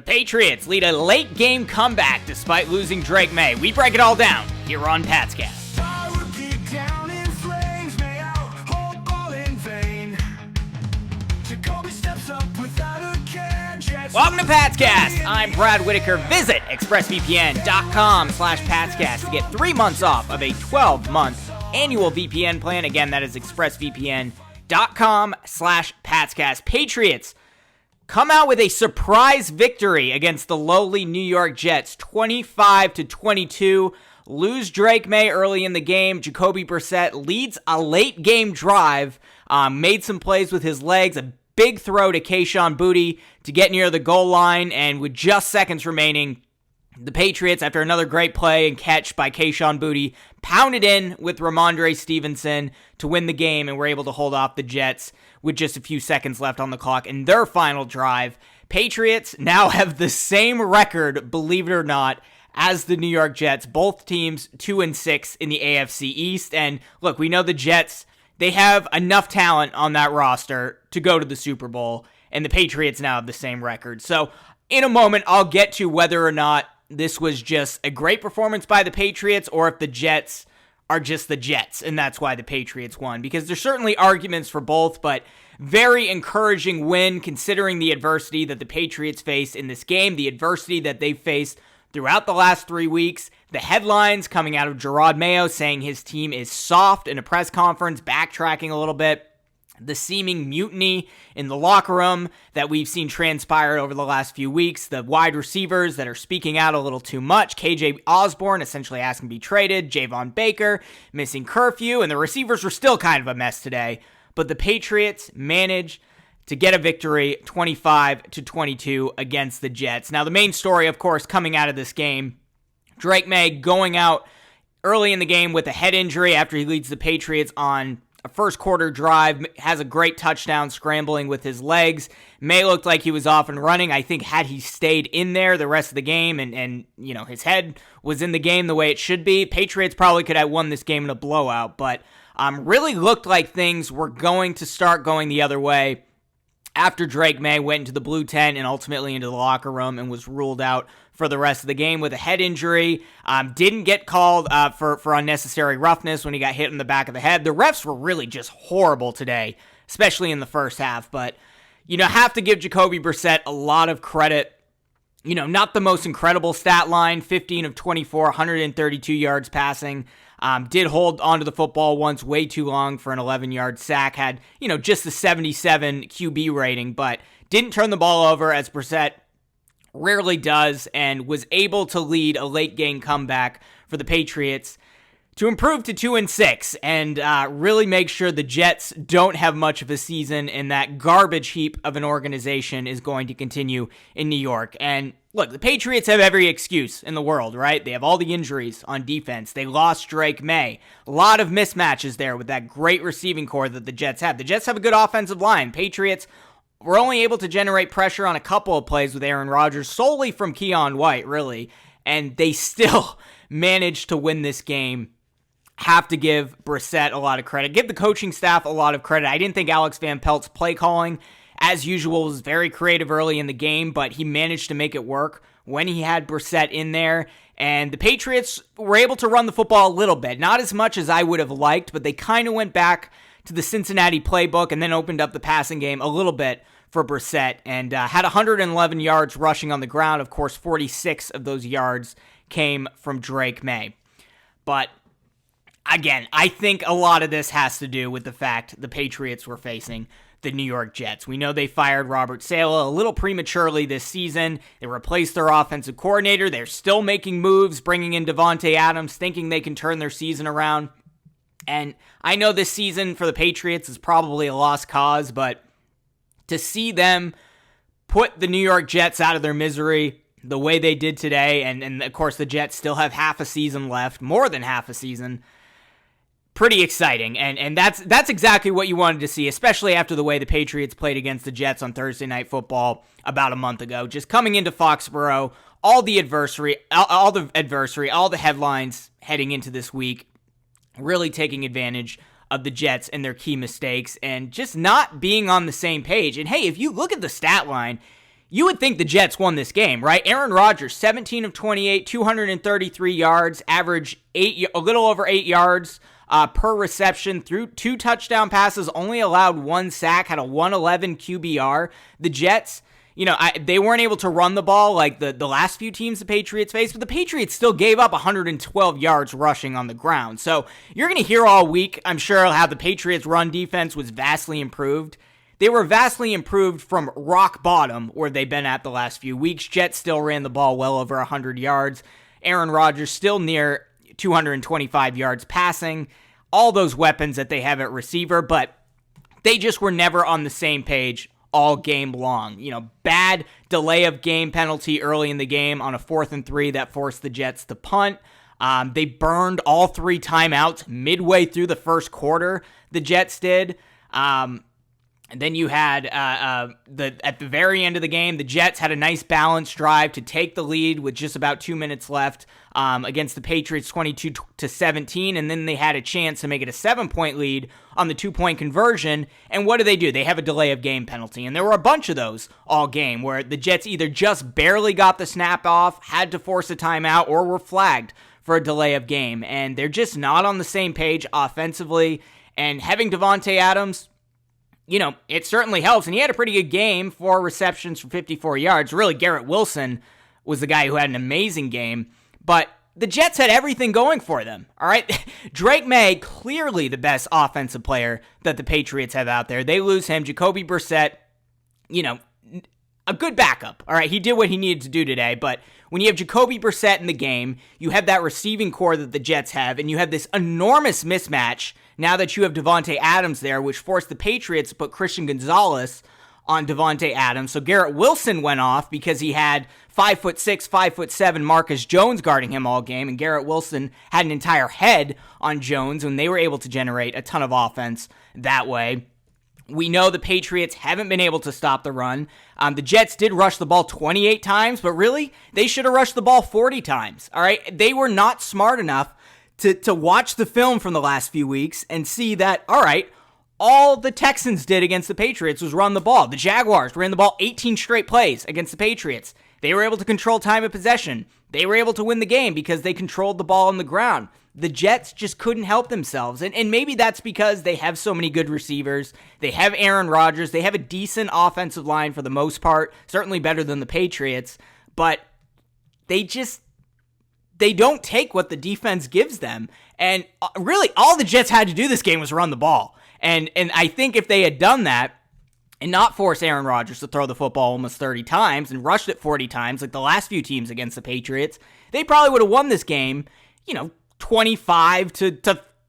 Patriots lead a late-game comeback despite losing Drake Maye. We break it all down here on Patscast. Welcome to Patscast. I'm Brad Whitaker. Visit expressvpn.com/Patscast to get 3 months off of a 12-month annual VPN plan. Again, that is expressvpn.com/Patscast. Patriots come out with a surprise victory against the lowly New York Jets, 25-22. Lose Drake Maye early in the game. Jacoby Brissett leads a late game drive, made some plays with his legs, a big throw to Kayshon Boutte to get near the goal line, and with just seconds remaining, the Patriots, after another great play and catch by Kayshon Boutte, pounded in with Ramondre Stevenson to win the game, and were able to hold off the Jets with just a few seconds left on the clock in their final drive. Patriots now have the same record, believe it or not, as the New York Jets. Both teams 2-6 in the AFC East, and look, we know the Jets, they have enough talent on that roster to go to the Super Bowl, and the Patriots now have the same record. So in a moment, I'll get to whether or not this was just a great performance by the Patriots or if the Jets are just the Jets, and that's why the Patriots won. Because there's certainly arguments for both, but very encouraging win considering the adversity that the Patriots faced in this game, the adversity that they faced throughout the last 3 weeks. The headlines coming out of Drake Maye saying his team is soft in a press conference, backtracking a little bit. The seeming mutiny in the locker room that we've seen transpire over the last few weeks. The wide receivers that are speaking out a little too much. KJ Osborne essentially asking to be traded. Javon Baker missing curfew. And the receivers were still kind of a mess today. But the Patriots managed to get a victory 25-22 against the Jets. Now, the main story, of course, coming out of this game, Drake Maye going out early in the game with a head injury after he leads the Patriots on a first quarter drive, has a great touchdown scrambling with his legs. Maye looked like he was off and running. I think had he stayed in there the rest of the game and you know, his head was in the game the way it should be, Patriots probably could have won this game in a blowout, but really looked like things were going to start going the other way after Drake Maye went into the blue tent and ultimately into the locker room and was ruled out for the rest of the game with a head injury. Didn't get called for unnecessary roughness when he got hit in the back of the head. The refs were really just horrible today, especially in the first half. But, you know, have to give Jacoby Brissett a lot of credit. You know, not the most incredible stat line, 15 of 24, 132 yards passing. Did hold onto the football once way too long for an 11-yard sack. Had, you know, just the 77 QB rating, but didn't turn the ball over as Brissett rarely does, and was able to lead a late-game comeback for the Patriots to improve to 2-6 and really make sure the Jets don't have much of a season and that garbage heap of an organization is going to continue in New York. And look, the Patriots have every excuse in the world, right? They have all the injuries on defense. They lost Drake Maye. A lot of mismatches there with that great receiving core that the Jets have. The Jets have a good offensive line. Patriots were only able to generate pressure on a couple of plays with Aaron Rodgers, solely from Keion White, really, and they still managed to win this game. Have to give Brissett a lot of credit. Give the coaching staff a lot of credit. I didn't think Alex Van Pelt's play calling, as usual, was very creative early in the game, but he managed to make it work when he had Brissett in there. And the Patriots were able to run the football a little bit. Not as much as I would have liked, but they kind of went back to the Cincinnati playbook and then opened up the passing game a little bit for Brissett and had 111 yards rushing on the ground. Of course, 46 of those yards came from Drake Maye. But again, I think a lot of this has to do with the fact the Patriots were facing the New York Jets. We know they fired Robert Saleh a little prematurely this season. They replaced their offensive coordinator. They're still making moves, bringing in Davante Adams, thinking they can turn their season around. And I know this season for the Patriots is probably a lost cause, but to see them put the New York Jets out of their misery the way they did today, and of course the Jets still have half a season left, more than half a season, pretty exciting, and that's exactly what you wanted to see, especially after the way the Patriots played against the Jets on Thursday Night Football about a month ago. Just coming into Foxborough, all the adversary, all the headlines heading into this week, really taking advantage of the Jets and their key mistakes, and just not being on the same page. And hey, if you look at the stat line, you would think the Jets won this game, right? Aaron Rodgers, 17 of 28, 233 yards, average a little over 8 yards per reception, threw 2 touchdown passes, only allowed 1 sack, had a 111 QBR. The Jets, they weren't able to run the ball like the last few teams the Patriots faced, but the Patriots still gave up 112 yards rushing on the ground. So you're going to hear all week, I'm sure, how the Patriots' run defense was vastly improved. They were vastly improved from rock bottom where they've been at the last few weeks. Jets still ran the ball well over 100 yards. Aaron Rodgers still near 225 yards passing. All those weapons that they have at receiver, but they just were never on the same page all game long. Bad delay of game penalty early in the game on a 4th and 3 that forced the Jets to punt. They burned all 3 timeouts midway through the first quarter. The Jets did. And then you had at the very end of the game, the Jets had a nice balanced drive to take the lead with just about 2 minutes left against the Patriots, 22-17, and then they had a chance to make it a 7-point lead on the 2-point conversion. And what do? They have a delay of game penalty, and there were a bunch of those all game where the Jets either just barely got the snap off, had to force a timeout, or were flagged for a delay of game. And they're just not on the same page offensively. And having Davante Adams, it certainly helps. And he had a pretty good game, 4 receptions for 54 yards. Really, Garrett Wilson was the guy who had an amazing game. But the Jets had everything going for them, all right? Drake Maye, clearly the best offensive player that the Patriots have out there. They lose him. Jacoby Brissett, a good backup, all right? He did what he needed to do today, but when you have Jacoby Brissett in the game, you have that receiving core that the Jets have, and you have this enormous mismatch now that you have Davante Adams there, which forced the Patriots to put Christian Gonzalez on Davante Adams. So Garrett Wilson went off because he had 5'6", 5'7" Marcus Jones guarding him all game, and Garrett Wilson had an entire head on Jones when they were able to generate a ton of offense that way. We know the Patriots haven't been able to stop the run. The Jets did rush the ball 28 times, but really, they should have rushed the ball 40 times, all right? They were not smart enough to watch the film from the last few weeks and see that, all right, all the Texans did against the Patriots was run the ball. The Jaguars ran the ball 18 straight plays against the Patriots. They were able to control time of possession. They were able to win the game because they controlled the ball on the ground. The Jets just couldn't help themselves. And maybe that's because they have so many good receivers. They have Aaron Rodgers. They have a decent offensive line for the most part, certainly better than the Patriots. But they don't take what the defense gives them. And really, all the Jets had to do this game was run the ball. And I think if they had done that and not force Aaron Rodgers to throw the football almost 30 times and rushed it 40 times like the last few teams against the Patriots, they probably would have won this game, 25 to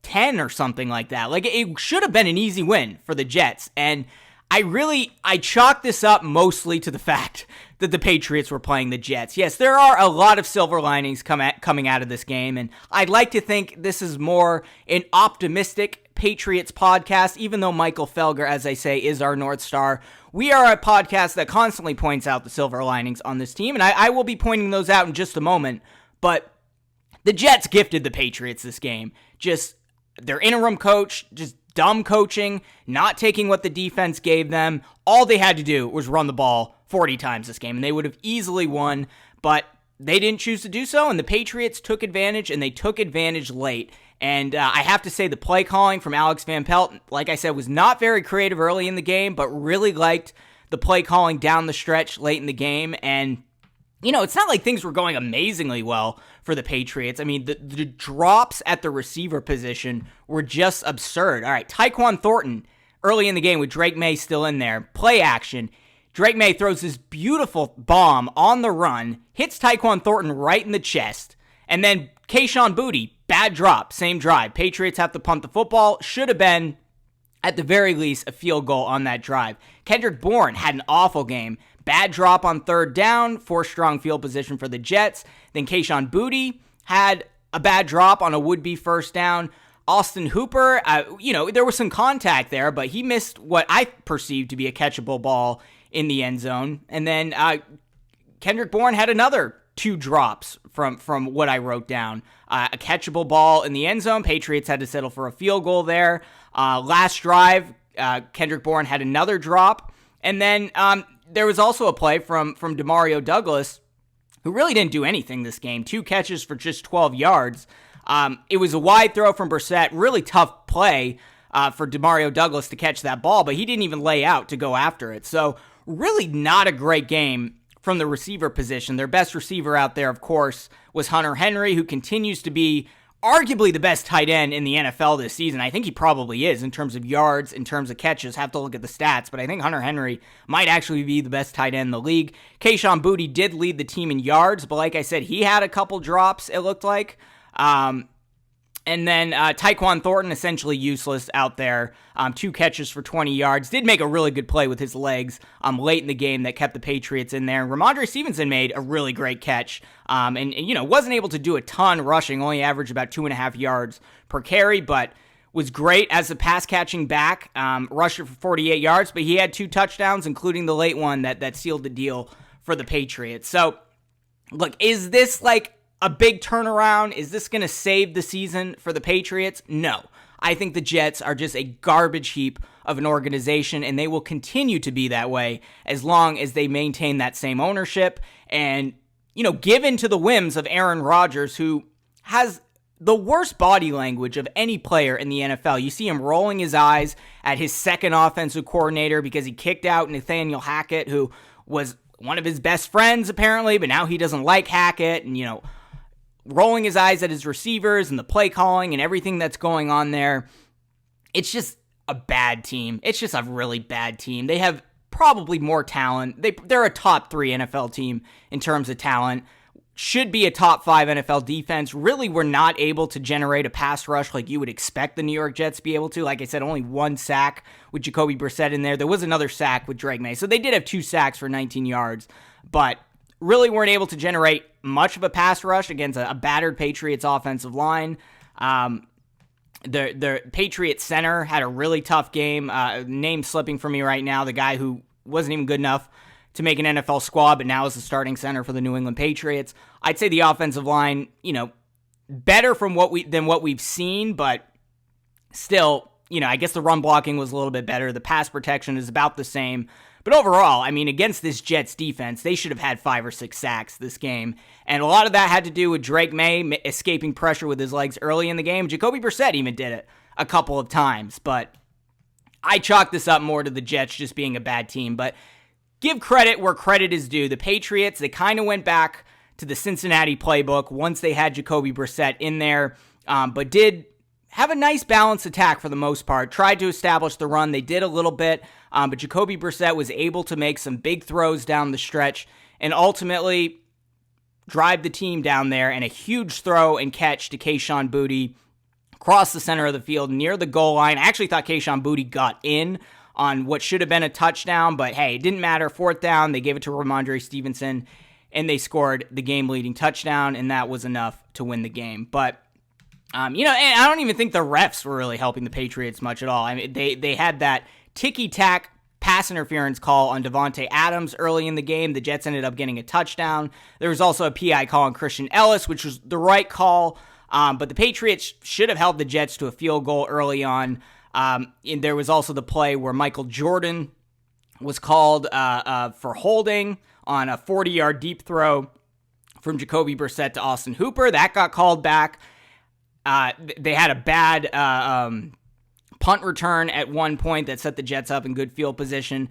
10 or something like that. Like, it should have been an easy win for the Jets. And I chalk this up mostly to the fact that the Patriots were playing the Jets. Yes, there are a lot of silver linings coming out of this game, and I'd like to think this is more an optimistic Patriots podcast, even though Michael Felger, as I say, is our North Star. We are a podcast that constantly points out the silver linings on this team, and I will be pointing those out in just a moment, but the Jets gifted the Patriots this game. Just their interim coach, just dumb coaching, not taking what the defense gave them. All they had to do was run the ball 40 times this game, and they would have easily won, but they didn't choose to do so, and the Patriots took advantage, and they took advantage late. And I have to say the play calling from Alex Van Pelt, like I said, was not very creative early in the game, but really liked the play calling down the stretch late in the game. And, it's not like things were going amazingly well for the Patriots. I mean, the drops at the receiver position were just absurd. All right, Tyquan Thornton early in the game with Drake Maye still in there. Play action. Drake Maye throws this beautiful bomb on the run, hits Tyquan Thornton right in the chest, and then Kayshon Boutte, bad drop, same drive. Patriots have to punt the football. Should have been, at the very least, a field goal on that drive. Kendrick Bourne had an awful game. Bad drop on third down, forced strong field position for the Jets. Then Kayshon Boutte had a bad drop on a would-be first down. Austin Hooper, there was some contact there, but he missed what I perceived to be a catchable ball in the end zone. And then Kendrick Bourne had another 2 drops from what I wrote down. A catchable ball in the end zone. Patriots had to settle for a field goal there. Last drive, Kendrick Bourne had another drop. And then there was also a play from Demario Douglas, who really didn't do anything this game. 2 catches for just 12 yards. It was a wide throw from Brissett. Really tough play for Demario Douglas to catch that ball, but he didn't even lay out to go after it. So really not a great game from the receiver position. Their best receiver out there, of course, was Hunter Henry, who continues to be arguably the best tight end in the NFL this season. I think he probably is in terms of yards, in terms of catches. Have to look at the stats, but I think Hunter Henry might actually be the best tight end in the league. Kayshon Boutte did lead the team in yards, but like I said, he had a couple drops, it looked like. And then Tyquan Thornton, essentially useless out there. 2 catches for 20 yards. Did make a really good play with his legs late in the game that kept the Patriots in there. Ramondre Stevenson made a really great catch. And wasn't able to do a ton rushing, only averaged about 2.5 yards per carry, but was great as a pass-catching back. Rushed for 48 yards, but he had 2 touchdowns, including the late one that sealed the deal for the Patriots. So, look, is this like a big turnaround? Is this going to save the season for the Patriots? No. I think the Jets are just a garbage heap of an organization, and they will continue to be that way as long as they maintain that same ownership and, give in to the whims of Aaron Rodgers, who has the worst body language of any player in the NFL. You see him rolling his eyes at his second offensive coordinator because he kicked out Nathaniel Hackett, who was one of his best friends, apparently, but now he doesn't like Hackett, and, rolling his eyes at his receivers and the play calling and everything that's going on there. It's just a bad team. It's just a really bad team. They have probably more talent. They're a top 3 NFL team in terms of talent. Should be a top 5 NFL defense. Really were not able to generate a pass rush like you would expect the New York Jets to be able to. Like I said, only 1 sack with Jacoby Brissett in there. There was another sack with Drake Maye. So they did have 2 sacks for 19 yards, but really weren't able to generate much of a pass rush against a battered Patriots offensive line. The Patriots center had a really tough game. Name slipping from me right now. The guy who wasn't even good enough to make an NFL squad, but now is the starting center for the New England Patriots. I'd say the offensive line, better than what we've seen, but still, I guess the run blocking was a little bit better. The pass protection is about the same. But overall, against this Jets defense, they should have had 5 or 6 sacks this game. And a lot of that had to do with Drake Maye escaping pressure with his legs early in the game. Jacoby Brissett even did it a couple of times. But I chalk this up more to the Jets just being a bad team. But give credit where credit is due. The Patriots, they kind of went back to the Cincinnati playbook once they had Jacoby Brissett in there, but did have a nice balanced attack for the most part. Tried to establish the run. They did a little bit, but Jacoby Brissett was able to make some big throws down the stretch and ultimately drive the team down there, and a huge throw and catch to Kayshon Boutte across the center of the field near the goal line. I actually thought Kayshon Boutte got in on what should have been a touchdown, but hey, it didn't matter. 4th down, they gave it to Ramondre Stevenson, and they scored the game-leading touchdown, and that was enough to win the game. But and I don't even think the refs were really helping the Patriots much at all. They had that ticky-tack pass interference call on Devontae Adams early in the game. The Jets ended up getting a touchdown. There was also a PI call on Christian Ellis, which was the right call, but the Patriots should have held the Jets to a field goal early on. And there was also the play where Michael Jordan was called for holding on a 40-yard deep throw from Jacoby Brissett to Austin Hooper. That got called back. They had a bad punt return at one point that set the Jets up in good field position.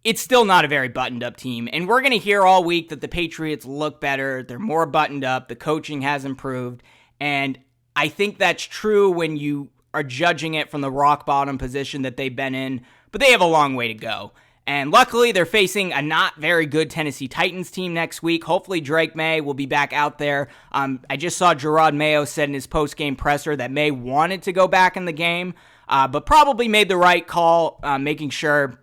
It's still not a very buttoned-up team, and we're going to hear all week that the Patriots look better, they're more buttoned up, the coaching has improved, and I think that's true when you are judging it from the rock-bottom position that they've been in, but they have a long way to go. And luckily, they're facing a not very good Tennessee Titans team next week. Hopefully, Drake Maye will be back out there. I just saw Gerard Mayo said in his post-game presser that Maye wanted to go back in the game, but probably made the right call, making sure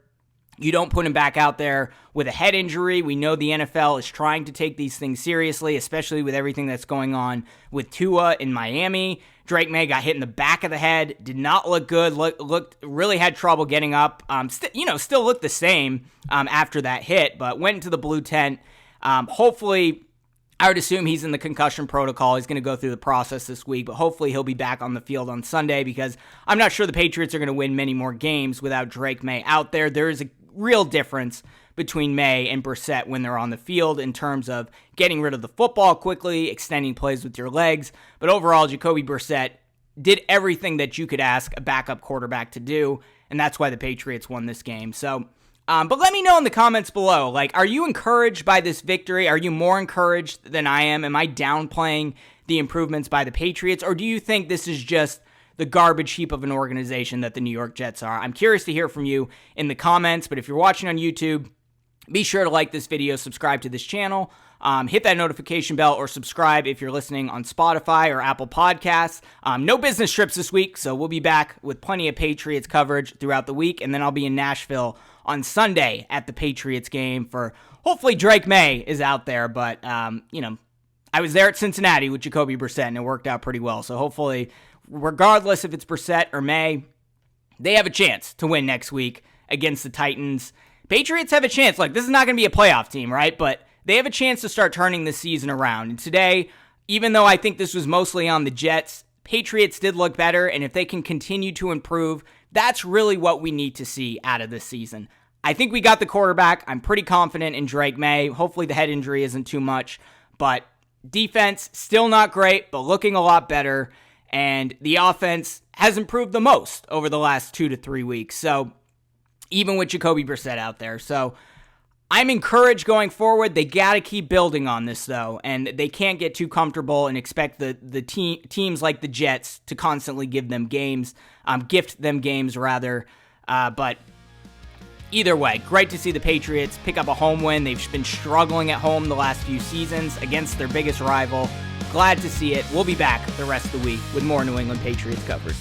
you don't put him back out there with a head injury. We know the NFL is trying to take these things seriously, especially with everything that's going on with Tua in Miami. Drake Maye got hit in the back of the head, did not look good, really had trouble getting up, still looked the same after that hit, but went into the blue tent. Hopefully, I would assume he's in the concussion protocol. He's going to go through the process this week, but hopefully he'll be back on the field on Sunday, because I'm not sure the Patriots are going to win many more games without Drake Maye out there. There is a real difference between Maye and Brissett when they're on the field in terms of getting rid of the football quickly, extending plays with your legs. But overall, Jacoby Brissett did everything that you could ask a backup quarterback to do, and that's why the Patriots won this game. So, but let me know in the comments below, like, are you encouraged by this victory? Are you more encouraged than I am? Am I downplaying the improvements by the Patriots, or do you think this is just the garbage heap of an organization that the New York Jets are? I'm curious to hear from you in the comments, but if you're watching on YouTube, be sure to like this video, subscribe to this channel, hit that notification bell, or subscribe if you're listening on Spotify or Apple Podcasts. No business trips this week, so we'll be back with plenty of Patriots coverage throughout the week, and then I'll be in Nashville on Sunday at the Patriots game for, hopefully Drake Maye is out there, but, I was there at Cincinnati with Jacoby Brissett, and it worked out pretty well, so hopefully, regardless if it's Brissett or Maye, they have a chance to win next week against the Titans. Patriots have a chance. Like, this is not going to be a playoff team, right? But they have a chance to start turning the season around. And today, even though I think this was mostly on the Jets, Patriots did look better. And if they can continue to improve, that's really what we need to see out of this season. I think we got the quarterback. I'm pretty confident in Drake Maye. Hopefully the head injury isn't too much. But defense, still not great, but looking a lot better. And the offense has improved the most over the last 2 to 3 weeks. So, even with Jacoby Brissett out there. So, I'm encouraged going forward. They got to keep building on this, though, and they can't get too comfortable and expect the teams like the Jets to constantly give them games, gift them games, rather. But either way, great to see the Patriots pick up a home win. They've been struggling at home the last few seasons against their biggest rival. Glad to see it. We'll be back the rest of the week with more New England Patriots coverage.